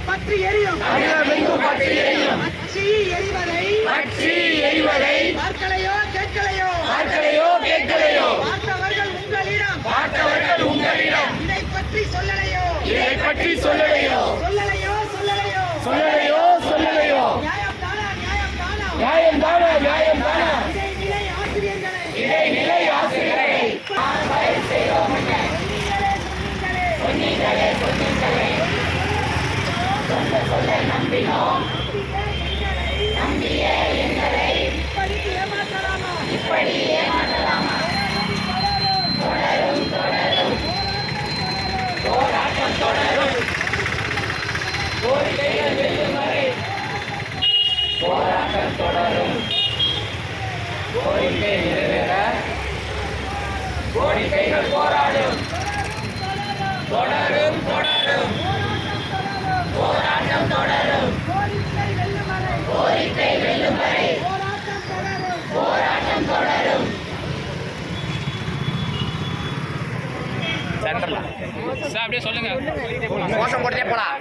பற்றி எரியும் பற்றி எரிவதை பார்க்கலையோ கேட்கலையோ பார்த்தவர்கள் உங்களிடம் இதை பற்றி சொல்லலையோ நியாயம் தானா இடைநிலை ஆசிரியர்களை சொல்ல நம்பினோம் நம்பிய எங்களை இப்படி ஏமாற்றலாமா தொடரும் போராட்டம் தொடரும் கோரிக்கைகள் வெல்லும் வரை போராட்டம் தொடரும் கோரிக்கை நிறைவேற கோரிக்கைகள் போராடும் தொடரும் போராட்டம் தொடரும் கோரிக்கை வெல்லும் வரை போராட்டம் தொடரும் சென்டர்ல சார் அப்படியே சொல்லுங்க மோசம் போட்டுட்டே போலாம்.